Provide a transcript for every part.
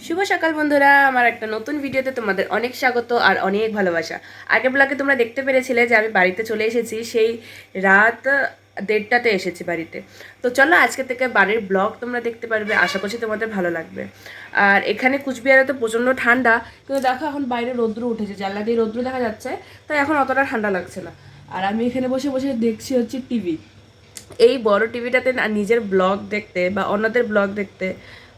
শুভ সকাল বন্ধুরা, আমার একটা নতুন ভিডিওতে তোমাদের অনেক স্বাগত আর অনেক ভালোবাসা। আগের ব্লগে তোমরা দেখতে পেরেছিলে যে আমি বাড়িতে চলে এসেছি, সেই রাত 1:30টাতে এসেছি বাড়িতে। তো চলো আজকে থেকে বাড়ির ব্লগ তোমরা দেখতে পারবে, আশা করছি তোমাদের ভালো লাগবে। আর এখানে কুচবিহারে তো প্রচণ্ড ঠান্ডা, কিন্তু দেখো এখন বাইরে রৌদ্র উঠেছে, জানলা দিয়ে রৌদ্র দেখা যাচ্ছে, তাই এখন অতটা ঠান্ডা লাগছে না। আর আমি এখানে বসে বসে দেখছি হচ্ছে টিভি। এই বড় টিভিটাতে না নিজের ব্লগ দেখতে বা অন্যদের ব্লগ দেখতে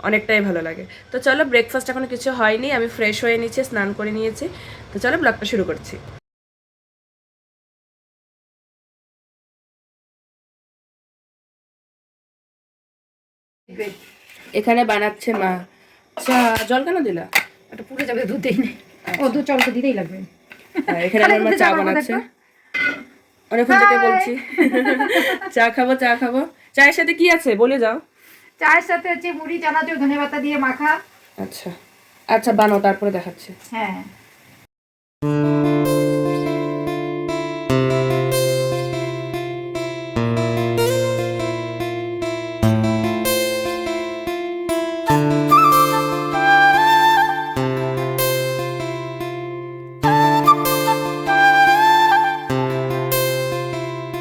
অনেকটাই ভালো লাগে। তো চলো, ব্রেকফাস্ট এখনো কিছু হয়নি, আমি ফ্রেশ হয়ে নিয়েছি, স্নান করে নিয়েছি। তো চলো ব্লগটা শুরু করছি। এখানে বানাচ্ছে মা চা। জল কেন দিলা? এটা পুড়ে যাবে, দুধ দেই না। ও দুধ চাল তো দিতেই লাগবে। এখানে আমার মা চা বানাচ্ছে, অনেকক্ষণ থেকে বলছি চা খাবো চা খাবো। চায়ের সাথে কি আছে বলে যাও। চায়ের সাথে হচ্ছে মুড়ি, চানাচুর, ধনেপাতা দিয়ে মাখা। আচ্ছা আচ্ছা, বানাও, তারপরে দেখাচ্ছি। হ্যাঁ,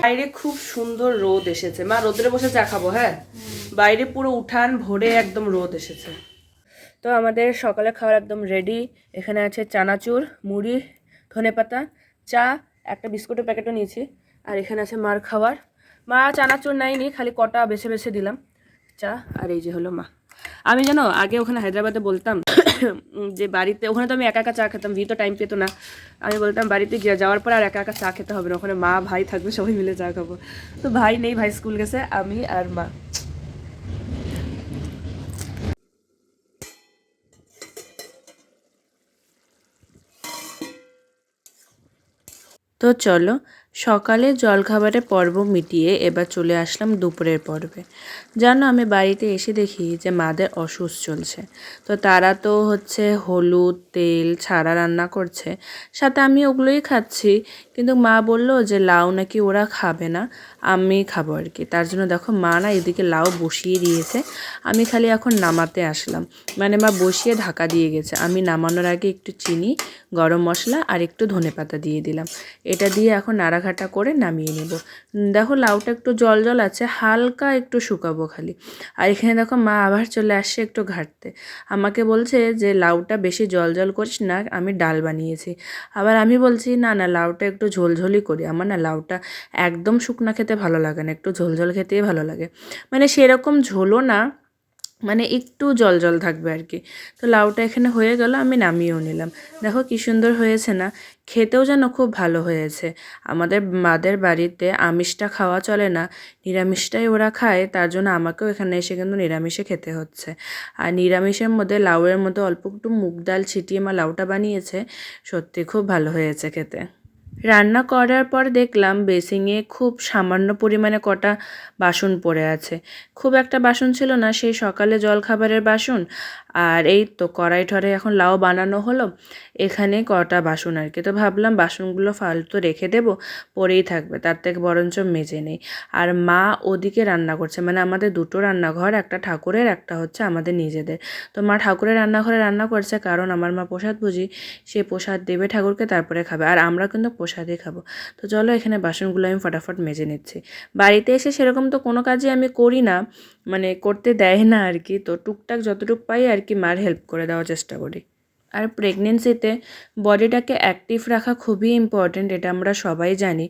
বাইরে খুব সুন্দর রোদ এসেছে, মা রোদে বসে চা খাবো। হ্যাঁ, বাইরে পুরো উঠান ভরে একদম রোদ এসেছে। তো আমাদের সকালে খাবার একদম রেডি। এখানে আছে চানাচুর, মুড়ি, ধনেপাতা, চা, একটা বিস্কুটের প্যাকেটও নিয়েছি। আর এখানে আছে মার খাবার। মা চানাচুর নাইনি, খালি কটা বেছে বেছে দিলাম চা। আর এই যে হলো মা। আমি জানো আগে ওখানে হায়দ্রাবাদে বলতাম যে বাড়িতে, ওখানে তো আমি একা একা চা খেতাম, ভি তো টাইম পেতো না। আমি বলতাম বাড়িতে গিয়ে যাওয়ার পর আর একা একা চা খেতে হবে না, ওখানে মা ভাই থাকবে, সবাই মিলে চা খাবো। তো ভাই নেই, ভাই স্কুল গেছে, আমি আর মা। তো চলো, সকালে জলখাবারের পর্ব মিটিয়ে এবার চলে আসলাম দুপুরের পর্বে। জানো আমি বাড়িতে এসে দেখি যে মাদের অসুখ চলছে। তো তারা তো হচ্ছে হলুদ তেল ছাড়া রান্না করছে, সাথে আমি ওগুলোই খাচ্ছি। কিন্তু মা বলল যে লাউ নাকি ওরা খাবে না, আমি খাবো আর কি। তার জন্য দেখো মা না এদিকে লাউ বসিয়ে দিয়েছে, আমি খালি এখন নামাতে আসলাম। মানে মা বসিয়ে ঢাকা দিয়ে গেছে, আমি নামানোর আগে একটু চিনি, গরম মশলা আর একটু ধনেপাতা দিয়ে দিলাম। এটা দিয়ে এখন নাড়াঘাটা করে নামিয়ে নেব। দেখো লাউটা একটু জল জল আছে, হালকা একটু শুকাবো খালি। আর এখানে দেখো মা আবার চলে আসছে একটু ঘাটতে, আমাকে বলছে যে লাউটা বেশি জল জল করিস না, আমি ডাল বানিয়েছি। আবার আমি বলছি না না, লাউটা একটু ঝোলঝোলই করি, আমার না লাউটা একদম শুকনা খেতে ভালো লাগে না, একটু ঝোলঝোল খেতেই ভালো লাগে। মানে সেরকম ঝোলও না, মানে একটু জল জল থাকবে আর কি। তো লাউটা এখানে হয়ে গেল, আমি নামিয়েও নিলাম। দেখো কি সুন্দর হয়েছে না, খেতেও যেন খুব ভালো হয়েছে। আমাদের মাদের বাড়িতে আমিষটা খাওয়া চলে না, নিরামিষটাই ওরা খায়, তার জন্য আমাকেও এখানে এসে কিন্তু নিরামিষে খেতে হচ্ছে। আর নিরামিষের মধ্যে লাউয়ের মধ্যে অল্প একটু মুগ ডাল ছিটিয়ে মা লাউটা বানিয়েছে, সত্যি খুব ভালো হয়েছে খেতে। রান্না করার পর দেখলাম বেসিংয়ে খুব সামান্য পরিমাণে কটা বাসন পড়ে আছে। খুব একটা বাসন ছিল না, সেই সকালে জলখাবারের বাসন। আর এই তো কড়াই ঠড়াই এখন লাউ বানানো হলো, এখানে কটা বাসন আর কি। তো ভাবলাম বাসনগুলো ফালতু রেখে দেবো, পড়েই থাকবে, তার থেকে বরঞ্চ মেজে নেই। আর মা ওদিকে রান্না করছে, মানে আমাদের দুটো রান্নাঘর, একটা ঠাকুরের একটা হচ্ছে আমাদের নিজেদের। তো মা ঠাকুরের রান্নাঘরে রান্না করছে, কারণ আমার মা প্রসাদ বুঝি, সে প্রসাদ দেবে ঠাকুরকে, তারপরে খাবে, আর আমরা কিন্তু প্রসাদই খাবো। তো চলো এখানে বাসনগুলো আমি ফটাফট মেজে নিচ্ছি। বাড়িতে এসে সেরকম তো কোনো কাজই আমি করি না, মানে করতে দেয় না আর কি। তো টুকটাক যতটুকু পাই আর কি মার হেল্প করে দেওয়ার চেষ্টা করি। আর প্রেগনেন্সিতে বডিটাকে অ্যাক্টিভ রাখা খুবই ইম্পর্ট্যান্ট, এটা আমরা সবাই জানি।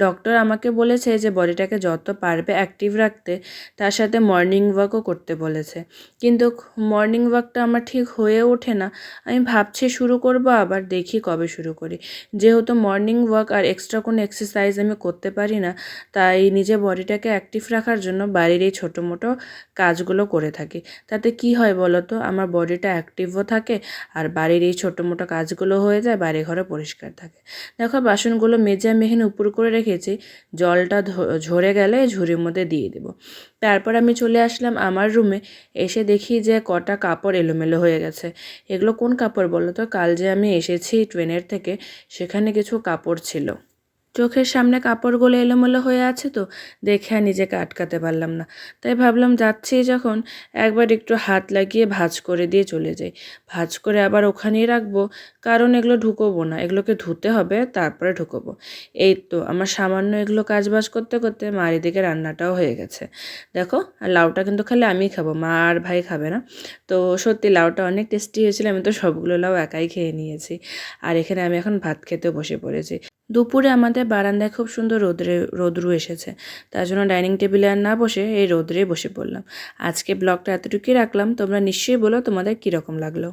ডক্টর আমাকে বলেছে যে বডিটাকে যত পারবে অ্যাক্টিভ রাখতে, তার সাথে মর্নিং ওয়াকও করতে বলেছে। কিন্তু মর্নিং ওয়াকটা আমার ঠিক হয়ে ওঠে না। আমি ভাবছি শুরু করব, আবার দেখি কবে শুরু করি। যেহেতু মর্নিং ওয়াক আর এক্সট্রা কোনো এক্সারসাইজ আমি করতে পারি না, তাই নিজের বডিটাকে অ্যাক্টিভ রাখার জন্য বাড়ির এই ছোটো মোটো কাজগুলো করে থাকি। তাতে কি হয় বলো তো, আমার বডিটা অ্যাক্টিভও থাকে, আর বাড়ির এই ছোটো মোটো কাজগুলো হয়ে যায়, বাড়ি ঘরে পরিষ্কার থাকে। দেখো বাসনগুলো মেজে আমি এখানে উপর করে রেখেছি, জলটা ঝরে গেলে ঝুড়ির মধ্যে দিয়ে দেবো। তারপর আমি চলে আসলাম আমার রুমে, এসে দেখি যে কটা কাপড় এলোমেলো হয়ে গেছে। এগুলো কোন কাপড় বলো তো, কাল যে আমি এসেছি ট্রেনের থেকে, সেখানে কিছু কাপড় ছিল। চোখের সামনে কাপড়গুলো এলোমেলো হয়ে আছে তো দেখে আর নিজেকে আটকাতে পারলাম না। তাই ভাবলাম যাচ্ছি যখন একবার একটু হাত লাগিয়ে ভাঁজ করে দিয়ে চলে যাই। ভাঁজ করে আবার ওখানেই রাখবো, কারণ এগুলো ঢুকোবো না, এগুলোকে ধুতে হবে তারপরে ঢুকোবো। এই তো আমার সামান্য এগুলো কাজবাজ করতে করতে মার এদিকে রান্নাটাও হয়ে গেছে। দেখো, আর লাউটা কিন্তু খালি আমিই খাবো, মা আর ভাই খাবে না। তো সত্যি লাউটা অনেক টেস্টি হয়েছিল, আমি তো সবগুলো লাউ একাই খেয়ে নিয়েছি। আর এখানে আমি এখন ভাত খেতেও বসে পড়েছি। দুপুরে আমাদের বারান্দায় খুব সুন্দর রোদ্রু এসেছে, তার জন্য ডাইনিং টেবিলে আর না বসে এই রোদ্রেই বসে পড়লাম। আজকে ব্লগটা এতটুকুই রাখলাম, তোমরা নিশ্চয়ই বলো তোমাদের কীরকম লাগলো।